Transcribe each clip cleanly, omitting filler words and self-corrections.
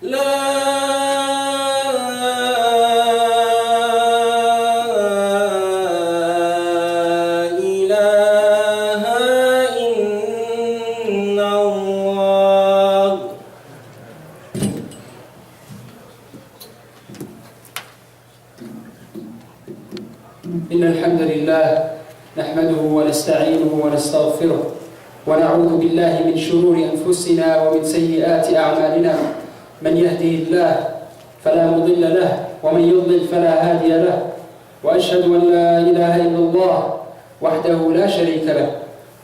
إن الحمد لله نحمده ونستعينه ونستغفره ونعوذ بالله من شرور أنفسنا ومن سيئات أعمالنا. من يهده الله فلا مضل له ومن يضلل فلا هادي له، وأشهد أن لا إله إلا الله وحده لا شريك له،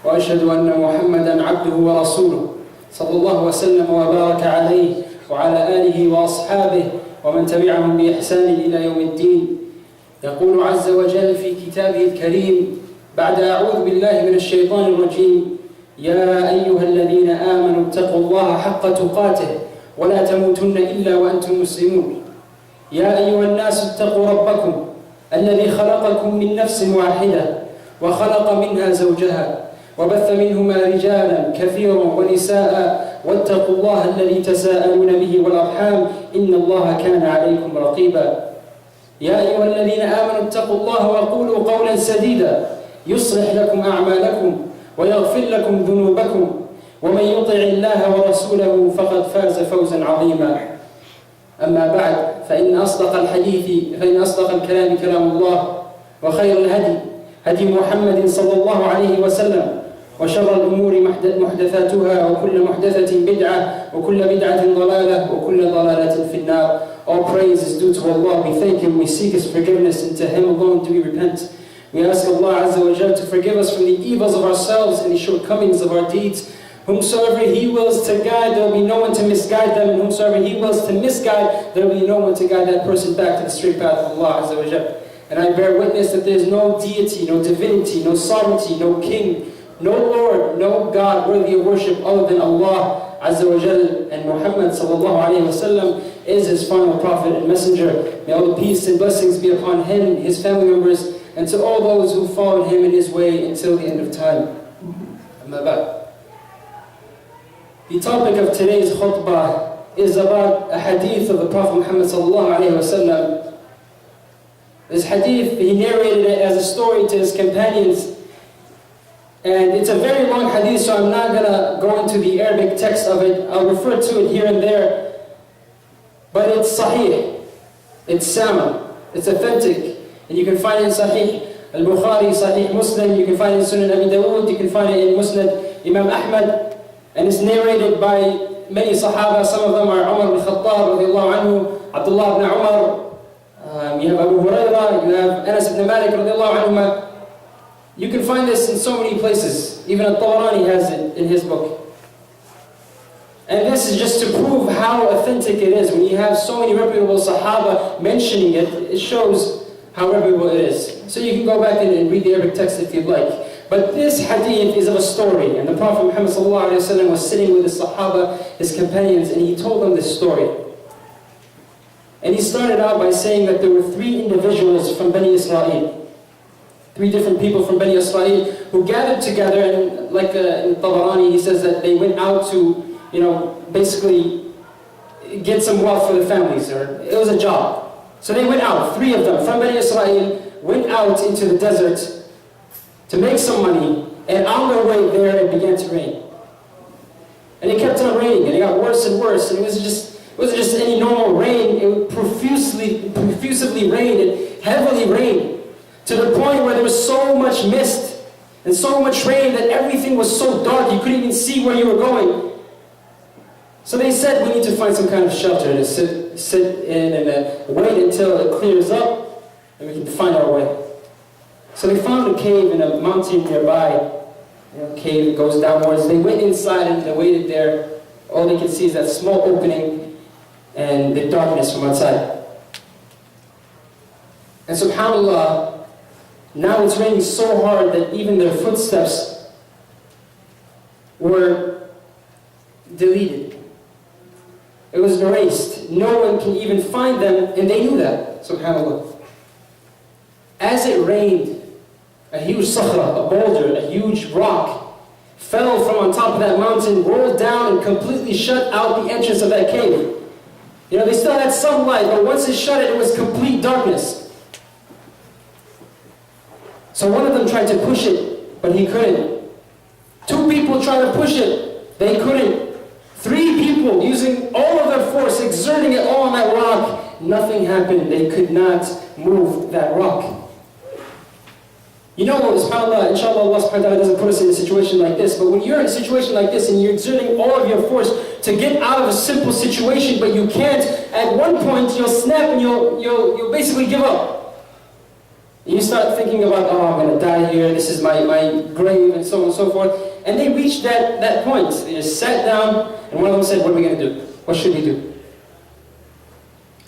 وأشهد أن محمدا عبده ورسوله صلى الله وسلم وبارك عليه وعلى آله وأصحابه ومن تبعهم بإحسان إلى يوم الدين. يقول عز وجل في كتابه الكريم بعد أعوذ بالله من الشيطان الرجيم: يا أيها الذين آمنوا اتقوا الله حق تقاته ولا تموتن إلا وأنتم مسلمون. يا أيها الناس اتقوا ربكم الذي خلقكم من نفس واحدة وخلق منها زوجها وبث منهما رجالا كثيرا ونساء واتقوا الله الذي تساءلون به والأرحام إن الله كان عليكم رقيبا. يا أيها الذين آمنوا اتقوا الله وقولوا قولا سديدا يصلح لكم أعمالكم ويغفر لكم ذنوبكم ومن يطع الله ورسوله فقد فاز فوزا عظيما. أما بعد فإن أصدق الكلام كلام الله، وخير الهدي هدي محمد صلى الله عليه وسلم، وشر الأمور محدثاتها وكل محدثة بدعة وكل بدعة ضلالة وكل ضلالة في النار. All praise is due to Allah. We thank Him, we seek His forgiveness, and to Him alone do we repent. We ask Allah Azza wa Jalla to forgive us from the evils of ourselves and the shortcomings of our deeds. Whomsoever He wills to guide, there will be no one to misguide them, and whomsoever He wills to misguide, there will be no one to guide that person back to the straight path of Allah Azza wa Jalla. And I bear witness that there is no deity, no divinity, no sovereignty, no king, no Lord, no God worthy of worship other than Allah Azza wa Jal, and Muhammad sallallahu alayhi wa sallam is His final prophet and messenger. May all the peace and blessings be upon him, his family members, and to all those who followed him in his way until the end of time. Amma ba'd. The topic of today's khutbah is about a hadith of the Prophet Muhammad sallallahu alayhi wa sallam. This hadith, he narrated it as a story to his companions. And it's a very long hadith, so I'm not going to go into the Arabic text of it. I'll refer to it here and there. But it's sahih, it's sound, it's authentic. And you can find it in Sahih al-Bukhari, Sahih Muslim, you can find it in Sunan Abi Dawud, you can find it in Musnad Imam Ahmad. And it's narrated by many Sahaba. Some of them are Umar ibn Khattab, radiallahu anhu, Abdullah ibn Umar, you have Abu Hurairah, you have Anas ibn Malik, radiallahu anhu. You can find this in so many places. Even Al-Tabarani has it in his book. And this is just to prove how authentic it is. When you have so many reputable Sahaba mentioning it, it shows how reputable it is. So you can go back and read the Arabic text if you'd like. But this hadith is of a story. And the Prophet Muhammad ﷺ was sitting with his Sahaba, his companions, and he told them this story. And he started out by saying that there were 3 individuals from Bani Israel. 3 different people from Bani Israel who gathered together, and like in Tabarani, he says that they went out to, basically get some wealth for their families, or it was a job. So they went out, 3 of them from Bani Israel, went out into the desert to make some money, and on their way there it began to rain. And it kept on raining, and it got worse and worse, and it wasn't just any normal rain, it profusively rained, and heavily rained. To the point where there was so much mist and so much rain that everything was so dark you couldn't even see where you were going. So they said, we need to find some kind of shelter to sit in and wait until it clears up and we can find our way. So they found a cave in a mountain nearby. A cave that goes downwards. They went inside and they waited there. All they could see is that small opening and the darkness from outside. And subhanAllah, now it's raining so hard that even their footsteps were deleted. It was erased. No one can even find them, and they knew that, subhanAllah. As it rained, a huge sakhra, a boulder, a huge rock, fell from on top of that mountain, rolled down, and completely shut out the entrance of that cave. You know, they still had some light, but once it shut it was complete darkness. So one of them tried to push it, but he couldn't. 2 people tried to push it, they couldn't. 3 people using all of their force, exerting it all on that rock, nothing happened. They could not move that rock. You know, subhanAllah, inshallah, Allah subhanahu wa ta'ala doesn't put us in a situation like this, but when you're in a situation like this and you're exerting all of your force to get out of a simple situation, but you can't, at one point you'll snap and you'll basically give up. And you start thinking about, oh, I'm going to die here, this is my grave, and so on and so forth. And they reached that point. They just sat down, and one of them said, what are we going to do? What should we do?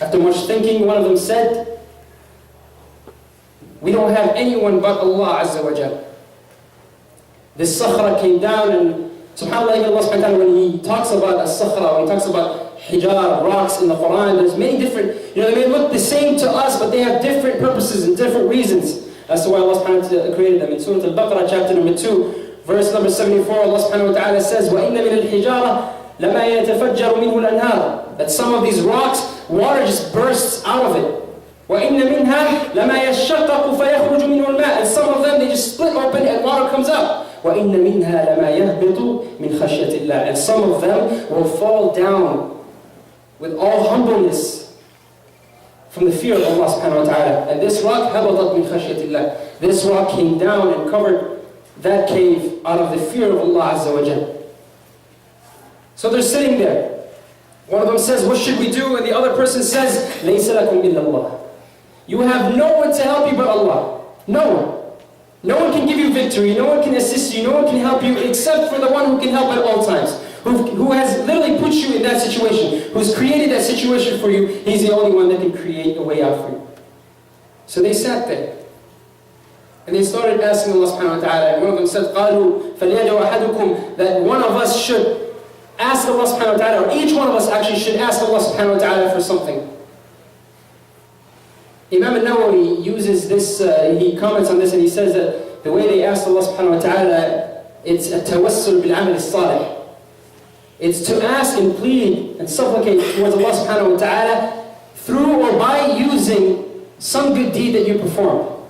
After much thinking, one of them said, we don't have anyone but Allah Azza wa Jal. This sakhra came down, and subhanAllah, Allah subhanahu wa ta'ala, when He talks about as-sakhra, when He talks about hijar, rocks in the Quran, there's many different, you know, they may look the same to us, but they have different purposes and different reasons. That's why Allah subhanahu wa ta'ala created them. In Surah Al-Baqarah, chapter number 2, verse number 74, Allah subhanahu wa ta'ala says, وَإِنَّ مِنَ الْحِجَارَةِ لَمَا يَتَفَجَّرُ مِنْهُ الْأَنْهَارِ. That some of these rocks, water just bursts out of it. وَإِنَّ مِنْهَا لَمَا يَشَّقَّقُ فَيَخْرُجُ مِنْهُ الْمَاءِ. And some of them, they just split open and water comes out. وَإِنَّ مِنْهَا لَمَا يَهْبِطُ مِنْ خَشْيَةِ اللَّهِ. And some of them will fall down with all humbleness from the fear of Allah subhanahu wa ta'ala. And this rock, هَبَطَتْ مِنْ خَشْيَةِ اللَّهِ. This rock came down and covered that cave out of the fear of Allah Azza wa Jal. So they're sitting there. One of them says, what should we do? And the other person says, لَيْسَ لَكُمْ إِلَّا اللَّهِ. You have no one to help you but Allah. No one. No one can give you victory. No one can assist you. No one can help you except for the one who can help at all times. Who has literally put you in that situation. Who's created that situation for you. He's the only one that can create a way out for you. So they sat there. And they started asking Allah subhanahu wa ta'ala. And one of them said, قَالُوا فَلْيَدْعُ أَحَدُكُمْ. That one of us should ask Allah subhanahu wa ta'ala, or each one of us actually should ask Allah subhanahu wa ta'ala for something. Imam Al-Nawawi uses this, he comments on this and he says that the way they asked Allah subhanahu wa ta'ala, it's a tawassul bil-amal as-salih. It's to ask and plead and supplicate towards Allah subhanahu wa ta'ala through or by using some good deed that you perform.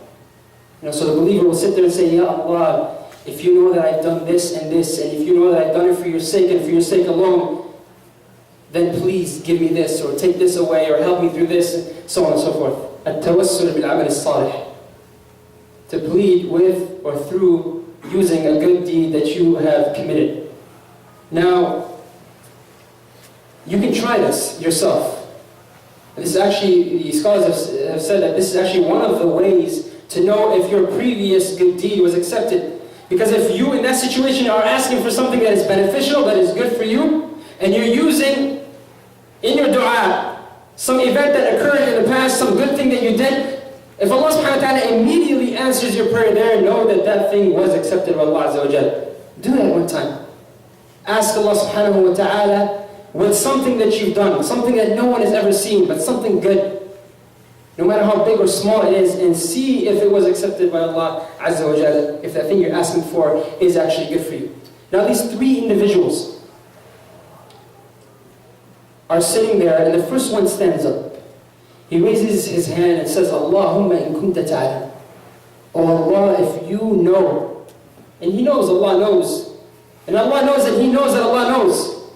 You know, so the believer will sit there and say, Ya Allah, if you know that I've done this and this, and if you know that I've done it for your sake and for your sake alone, then please give me this, or take this away, or help me through this, and so on and so forth. التوسل بالعمل الصالح. To plead with or through using a good deed that you have committed. Now, you can try this yourself. This is actually, the scholars have said that this is actually one of the ways to know if your previous good deed was accepted. Because if you in that situation are asking for something that is beneficial, that is good for you, and you're using in your dua some event that occurred in the past, some good thing that you did, if Allah subhanahu wa ta'ala immediately answers your prayer there, know that that thing was accepted by Allah Azza wa Jal. Do that one time. Ask Allah subhanahu wa ta'ala with something that you've done, something that no one has ever seen, but something good. No matter how big or small it is, and see if it was accepted by Allah Azza wa Jal, if that thing you're asking for is actually good for you. Now these 3 individuals are sitting there, and the first one stands up. He raises his hand and says, Allahumma in kunta ta'ala. Oh Allah, if you know. And he knows Allah knows. And Allah knows that he knows that Allah knows.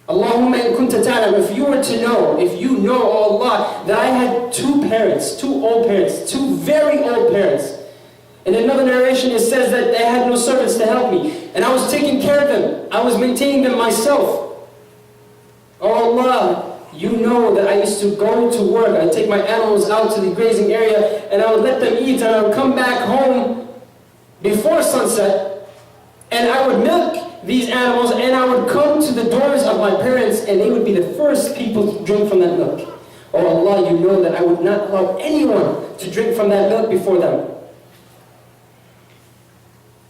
Allahumma in kunta ta'ala. If you were to know, if you know, oh Allah, that I had 2 parents, 2 old parents, 2 very old parents. In another narration it says that they had no servants to help me. And I was taking care of them. I was maintaining them myself. Oh Allah, you know that I used to go to work. I'd take my animals out to the grazing area and I would let them eat, and I would come back home before sunset and I would milk these animals, and I would come to the doors of my parents and they would be the first people to drink from that milk. Oh Allah, you know that I would not allow anyone to drink from that milk before them.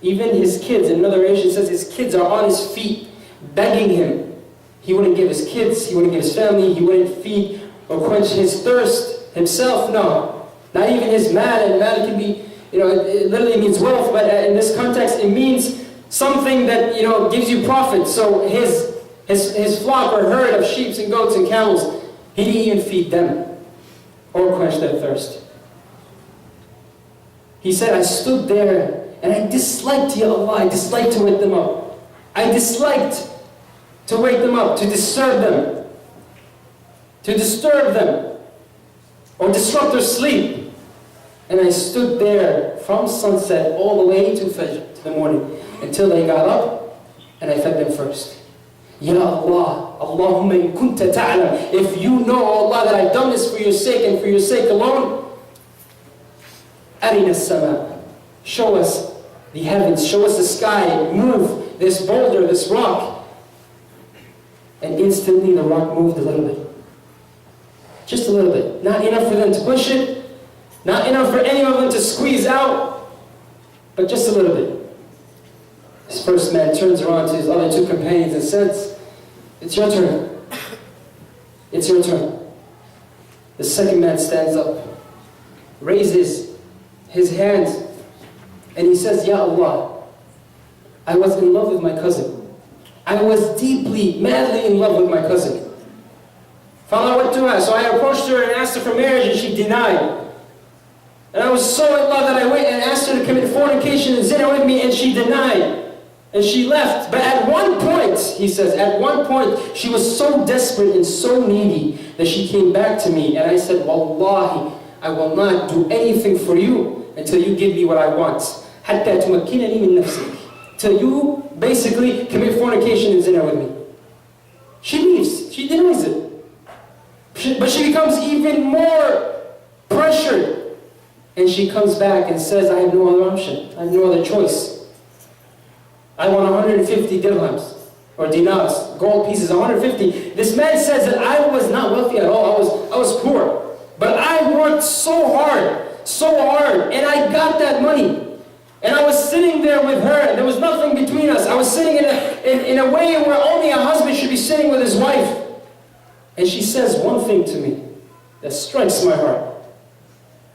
Even his kids, in another narration says his kids are on his feet begging him. He wouldn't give his kids, he wouldn't give his family, he wouldn't feed or quench his thirst himself, no. Not even his mal, and mal can be, you know, it literally means wealth, but in this context it means something that, you know, gives you profit. So his flock or herd of sheep and goats and camels, He didn't even feed them or quench their thirst. He said, I stood there and I disliked, Ya Allah, I disliked to wake them up. I disliked to wake them up, to disturb them, or disrupt their sleep. And I stood there from sunset all the way to Fajr, to the morning, until they got up, and I fed them first. Ya Allah, Allahumma in kunta ta'lam, if you know, Allah, that I've done this for your sake and for your sake alone, arina as-sama, show us the heavens, show us the sky, move this boulder, this rock. And instantly the rock moved a little bit. Just a little bit. Not enough for them to push it, not enough for any of them to squeeze out, but just a little bit. This first man turns around to his other two companions and says, it's your turn. It's your turn. The second man stands up, raises his hands, and he says, Ya Allah, I was in love with my cousin. I was deeply, madly in love with my cousin. Father, what do I? So I approached her and asked her for marriage, and she denied. And I was so in love that I went and asked her to commit fornication and zina with me, and she denied. And she left. But at one point, he says, at one point, she was so desperate and so needy that she came back to me. And I said, Wallahi, I will not do anything for you until you give me what I want. حَتَّى تُمَكِّنَنِي مِن نَفْسِكَ. Till you basically commit fornication and zina with me. She leaves. She denies it. But she becomes even more pressured. And she comes back and says, I have no other option. I have no other choice. I want 150 dirhams, or dinars, gold pieces, 150. This man says that I was not wealthy at all. I was poor. But I worked so hard, and I got that money. And I was sitting there with her, and there was nothing between us. I was sitting in a way where only a husband should be sitting with his wife. And she says one thing to me that strikes my heart.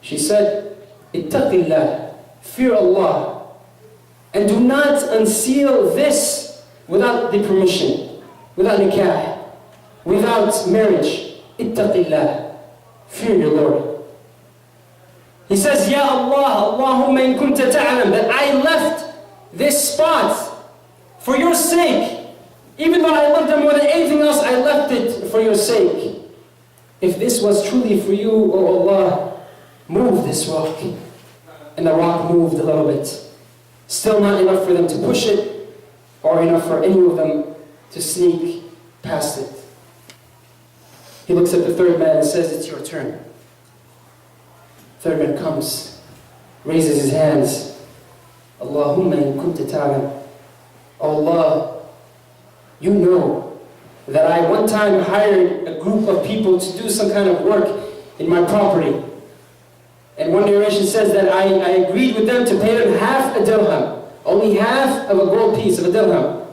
She said, Ittaqillah, fear Allah, and do not unseal this without the permission, without nikah, without marriage. Ittaqillah, fear your Lord. He says, Ya Allah, Allahumma in kunta ta'lam, that I left this spot for your sake. Even though I loved them more than anything else, I left it for your sake. If this was truly for you, O Allah, move this rock. And the rock moved a little bit. Still not enough for them to push it, or enough for any of them to sneak past it. He looks at the third man and says, it's your turn. Third man comes, raises his hands. Allahumma in kunta ta'lam. Allah, you know that I one time hired a group of people to do some kind of work in my property. And one narration says that I agreed with them to pay them half a dirham. Only half of a gold piece of a dirham.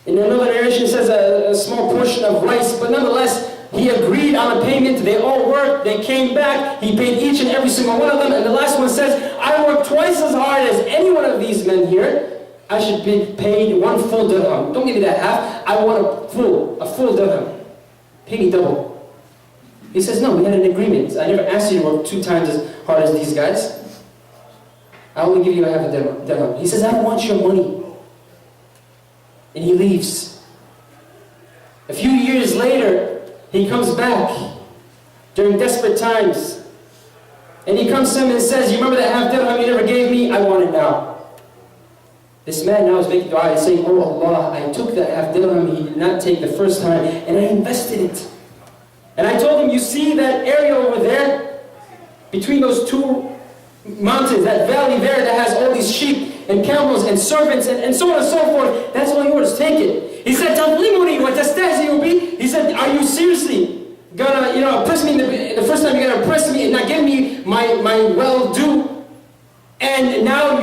In another narration says a small portion of rice, but nonetheless, he agreed on a payment. They all worked, they came back, he paid each and every single one of them, and the last one says, I worked twice as hard as any one of these men here. I should be paid one full dirham. Don't give me that half, I want a full dirham. Pay me double. He says, no, we had an agreement. I never asked you to work 2 times as hard as these guys. I only give you a half a dirham. He says, I don't want your money. And he leaves. A few years later, he comes back during desperate times. And he comes to him and says, you remember that half dirham you never gave me? I want it now. This man now is making dua and saying, oh Allah, I took that half dirham he did not take the first time, and I invested it. And I told him, you see that area over there? Between those 2 mountains, that valley there that has all these sheep and camels and servants and so on and so forth, that's all yours, take it. He said, he said, are you seriously gonna, oppress me the first time you're gonna oppress me and not give me my well due? And now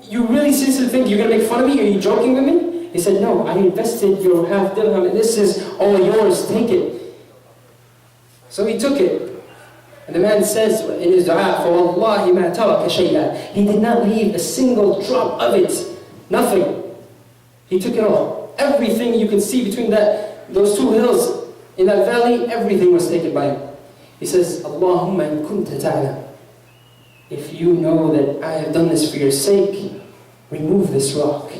you really seriously think you're gonna make fun of me? Are you joking with me? He said, no, I invested your half dirham and this is all yours, take it. So he took it. And the man says in his dua, فَوَاللَّهِ مَا تَرَكَ شَيْئًا. He did not leave a single drop of it. Nothing. He took it all. Everything you can see between those 2 hills In that valley, everything was taken by him. He says, Allahumma in kunta ta'lam. If you know that I have done this for your sake, remove this rock.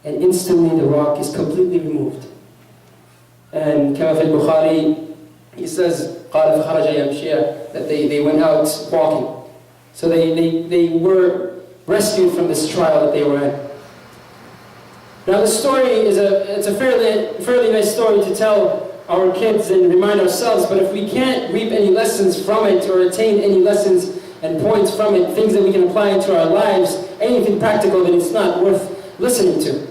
And instantly the rock is completely removed. And كما في البخاري, he says, قال فخرج يمشي, that they went out walking. So they were rescued from this trial that they were in. Now the story is a fairly nice story to tell our kids and remind ourselves, but if we can't reap any lessons from it or attain any lessons and points from it, things that we can apply into our lives, anything practical, then it's not worth listening to.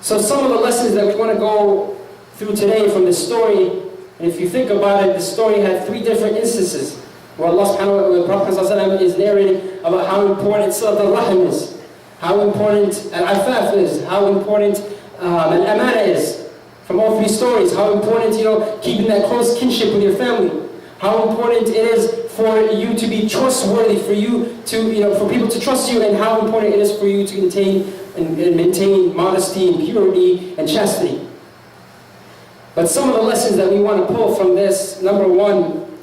So some of the lessons that we want to go through today from this story, and if you think about it, the story had 3 different instances where Allah subhanahu wa ta'ala, the Prophet ﷺ is narrating about how important Silat al-Rahim is, how important al-Afaf is, how important al-Amana is. From all 3 stories, how important, keeping that close kinship with your family, how important it is for you to be trustworthy, for you to, for people to trust you, and how important it is for you to maintain modesty and purity and chastity. But some of the lessons that we want to pull from this, number 1,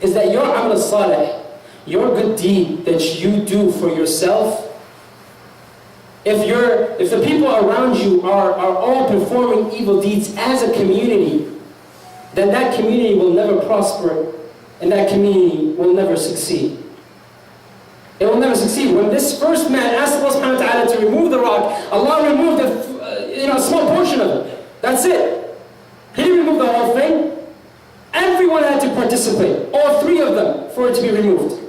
is that your amal salih, your good deed that you do for yourself, if the people around you are all performing evil deeds as a community, then that community will never prosper and that community will never succeed. It will never succeed. When this first man asked Allah subhanahu wa ta'ala to remove the rock, Allah removed a small portion of it. That's it. He didn't remove the whole thing. Everyone had to participate, all 3 of them, for it to be removed.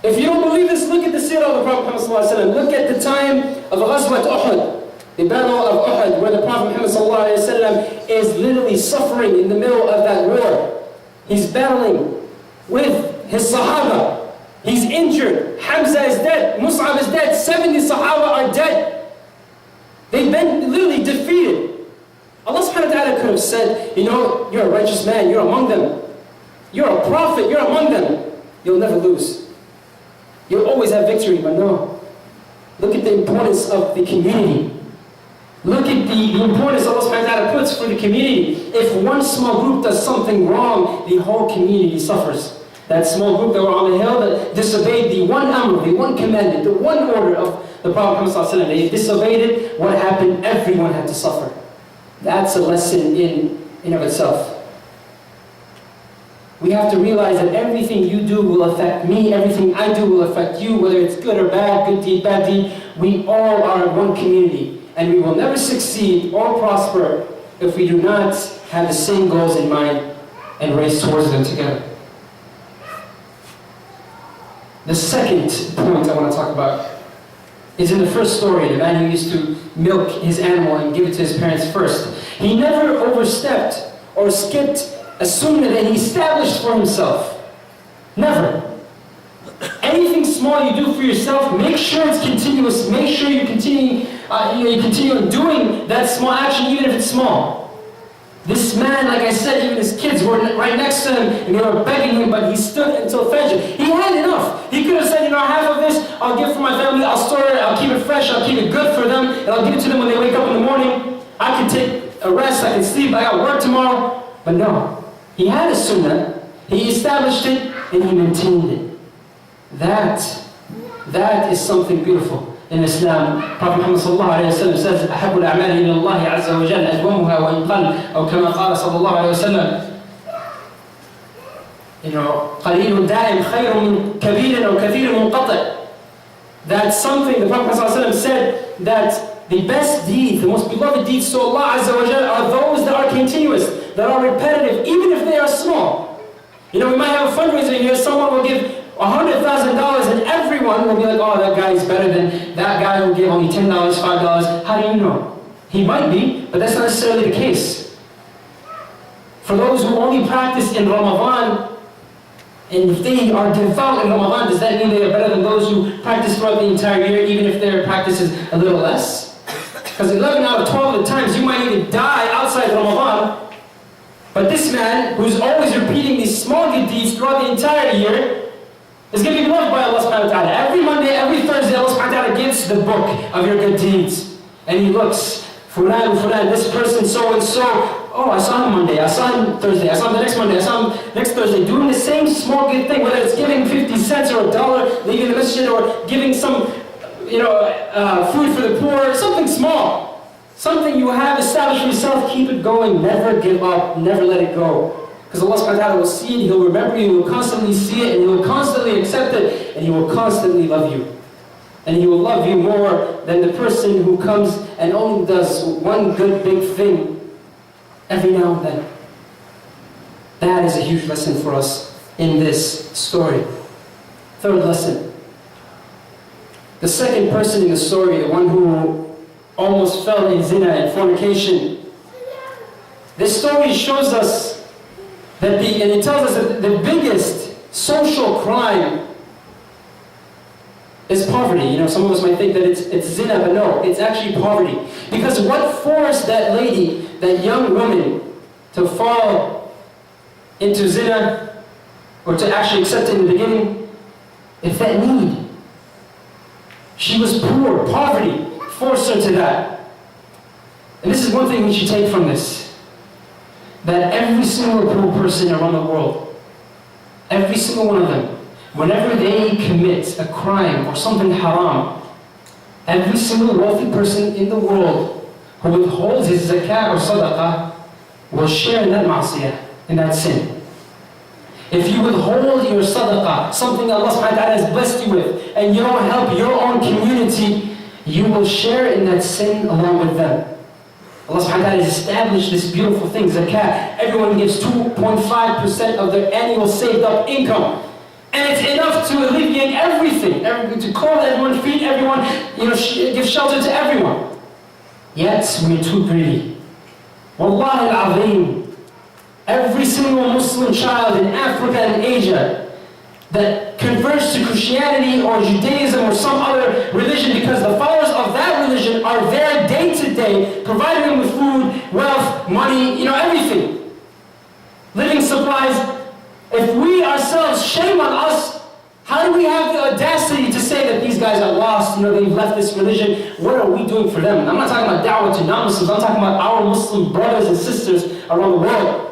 If you don't believe this, look at the seerah of the Prophet Muhammad. Look at the time of Ghazwat Uhud, the battle of Uhud, where the Prophet Muhammad is literally suffering in the middle of that war. He's battling with his Sahaba. He's injured. Hamza is dead. Mus'ab is dead. 70 Sahaba are dead. They've been literally defeated. Allah subhanahu wa ta'ala could have said, you're a righteous man, you're among them. You're a prophet, you're among them. You'll never lose. You'll always have victory, but no. Look at the importance of the community. Look at the importance Allah subhanahu wa ta'ala puts for the community. If one small group does something wrong, the whole community suffers. That small group that were on the hill that disobeyed the one amr, the one commandment, the one order of the Prophet Muhammad, they disobeyed it, what happened? Everyone had to suffer. That's a lesson in of itself. We have to realize that everything you do will affect me, everything I do will affect you, whether it's good or bad, good deed, bad deed. We all are one community, and we will never succeed or prosper if we do not have the same goals in mind and race towards them together. The second point I want to talk about is in the first story, the man who used to milk his animal and give it to his parents first. He never overstepped or skipped a sunnah that he established for himself. Never. Anything small you do for yourself, make sure it's continuous. Make sure you continue doing that small action, even if it's small. This man, like I said, even his kids were right next to him and they were begging him, but he stood until Fajr. He had enough. He could have said, half of this I'll give for my family, I'll store it, I'll keep it fresh, I'll keep it good for them, and I'll give it to them when they wake up in the morning. I can take a rest, I can sleep, I got work tomorrow. But no, he had a sunnah, he established it, and he maintained it. That is something beautiful. In Islam, Prophet Muhammad says, أحب الأعمال إلى الله عز وجل أدومها وإن قل أو كما قال صلى الله عليه وسلم قليل دائم خير من كبير أو كثير منقطع. That's something the Prophet ﷺ said, that the best deeds, the most beloved deeds to Allah Azza wa Jal are those that are continuous, that are repetitive, even if they are small. We might have a fundraiser here, someone will give $100,000 and everyone will be like, oh, that guy is better than that guy who gave only $10, $5. How do you know? He might be, but that's not necessarily the case. For those who only practice in Ramadan, and if they are devout in Ramadan, does that mean they are better than those who practice throughout the entire year, even if their practice is a little less? Because 11 out of 12 of the times you might even die outside Ramadan. But this man, who's always repeating these small good deeds throughout the entire year, is going to be loved by Allah subhanahu wa ta'ala. Every Monday, every Thursday, Allah subhanahu wa ta'ala gives the book of your good deeds. And He looks Fulan, Fulan, this person so and so. Oh, I saw him Monday, I saw him Thursday, I saw him the next Monday, I saw him next Thursday, doing the same small good thing, whether it's giving 50 cents or $1, leaving the masjid, or giving some, food for the poor, something small. Something you have established for yourself, keep it going, never give up, never let it go. Because Allah subhanahu wa ta'ala will see it, He'll remember you, He will constantly see it, and He will constantly accept it, and He will constantly love you. And He will love you more than the person who comes and only does one good big thing every now and then. That is a huge lesson for us in this story. Third lesson. The second person in the story, the one who almost fell in zina and fornication. This story shows us that and it tells us that the biggest social crime is poverty. Some of us might think that it's zina, but no, it's actually poverty. Because what forced that lady, that young woman, to fall into zina, or to actually accept it in the beginning? It's that need. She was poor. Poverty forced her to that. And this is one thing we should take from this. That every single poor person around the world, every single one of them, whenever they commit a crime or something haram, every single wealthy person in the world who withholds his zakah or sadaqah will share in that ma'asiyah, in that sin. If you withhold your sadaqah, something Allah subhanahu wa ta'ala has blessed you with, and you don't help your own community, you will share in that sin along with them. Allah subhanahu wa ta'ala has established this beautiful thing, zakah. Everyone gives 2.5% of their annual saved up income. And it's enough to alleviate everything, to clothe everyone, feed everyone, give shelter to everyone. Yet we're too greedy. Wallahi al-azim, every single Muslim child in Africa and Asia that converts to Christianity or Judaism or some other religion, because the followers of that religion are there day to day, providing them with food, wealth, money, everything. Living supplies. If we ourselves, shame on us, how do we have the audacity to say that these guys are lost, they've left this religion? What are we doing for them? I'm not talking about da'wah to non-Muslims, I'm talking about our Muslim brothers and sisters around the world.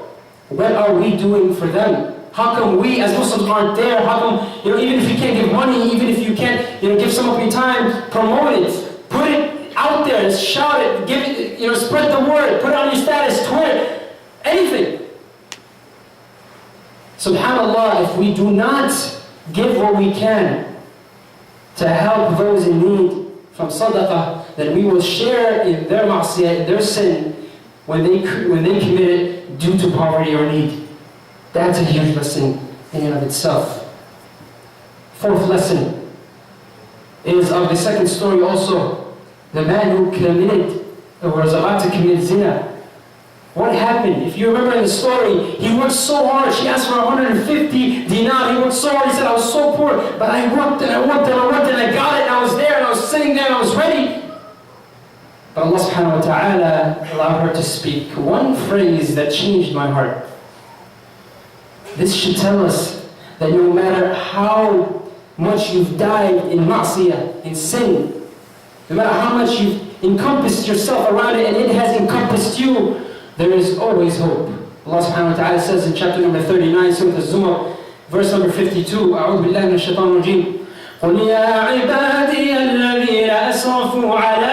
What are we doing for them? How come we as Muslims aren't there? How come, even if you can't give money, even if you can't, give some of your time, promote it, put it out there, shout it, give it, spread the word, put it on your status, Twitter, anything. SubhanAllah, if we do not give what we can to help those in need from sadaqah, then we will share in their ma'asiyah, in their sin, when they commit it due to poverty or need. That's a huge lesson in and of itself. Fourth lesson is of the second story also. The man who committed, or was about to commit zina. What happened? If you remember in the story, he worked so hard. She asked for 150 dinar. He worked so hard. He said, I was so poor, but I worked and I worked and I worked and I got it. And I was there and I was sitting there and I was ready. But Allah subhanahu wa ta'ala allowed her to speak one phrase that changed my heart. This should tell us that no matter how much you've died in ma'siyah, in sin, no matter how much you've encompassed yourself around it and it has encompassed you, there is always hope. Allah subhanahu wa ta'ala says in chapter number 39, Surah Al-Zumar, verse number 52, أعوذ بالله من الشيطان الرجيم قل يا عبادي الذين أسرفوا على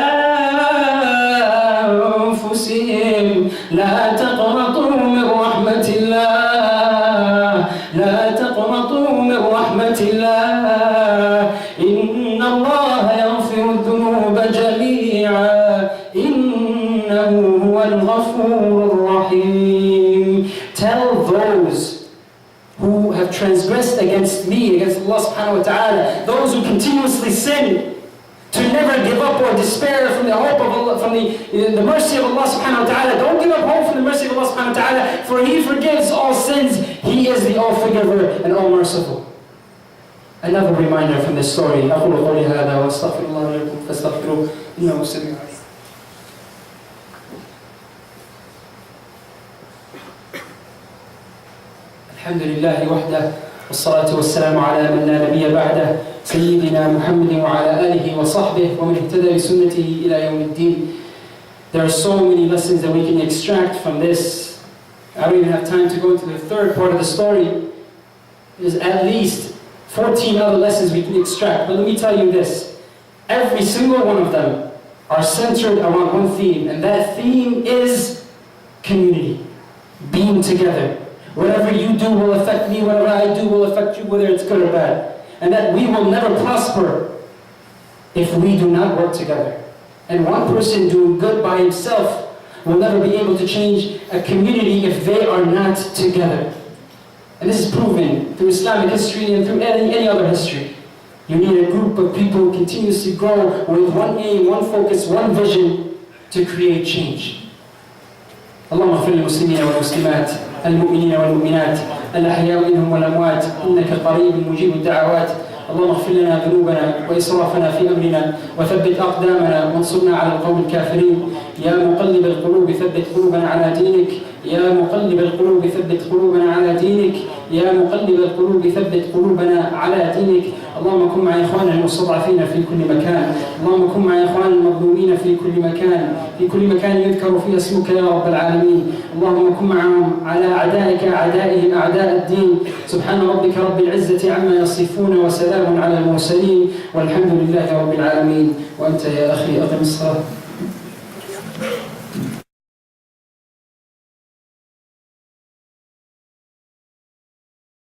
أنفسهم لا تقنطوا من رحمة الله لا تقنطوا من رحمة الله إن الله يغفر الذنوب جميعا إنه هو الغفور الرحيم. Tell those who have transgressed against me, against Allah subhanahu wa ta'ala, those who continuously sin, to never give up or despair from the hope of Allah, from the mercy of Allah subhanahu wa ta'ala. Don't give up hope from the mercy of Allah subhanahu wa ta'ala, for He forgives all sins. He is the all-forgiver and all-merciful. Another reminder from this story. أقول قولي هذا وأستغفر الله لكم فاستغفروه إنه سميع عليم. الحمد لله وحده والصلاة والسلام على من لا نبي بعده سيدنا محمد وعلى آله وصحبه ومن اهتدى بسنته إلى يوم الدين. There are so many lessons that we can extract from this. I don't even have time to go into the third part of the story. There's at least 14 other lessons we can extract. But let me tell you this. Every single one of them are centered around one theme. And that theme is community. Being together. Whatever you do will affect me. Whatever I do will affect you, whether it's good or bad. And that we will never prosper if we do not work together. And one person doing good by himself will never be able to change a community if they are not together. And this is proven through Islamic history and through any other history. You need a group of people who continuously grow with one aim, one focus, one vision to create change. اللهم اغفر للمسلمين والمسلمات المؤمنين والمؤمنات الأحياء منهم والأموات إنك قريب مجيب الدعوات. اللهم اغفر لنا ذنوبنا وإسرافنا في أمرنا وثبت أقدامنا وانصرنا على القوم الكافرين. يا مقلب القلوب ثبت قلوبنا على دينك. يا مقلب القلوب ثبت قلوبنا على دينك. يا مقلب القلوب ثبت قلوبنا على دينك. اللهم كن مع إخواننا المستضعفين في كل مكان. اللهم كن مع إخواننا المظلومين في كل مكان. في كل مكان يذكر فيه اسمك يا رب العالمين. اللهم كن معهم على أعدائك أعدائهم أعداء الدين. سبحان ربك رب العزة عما يصفون وسلام على المرسلين والحمد لله رب العالمين. وأنت يا أخي أقم الصلاة.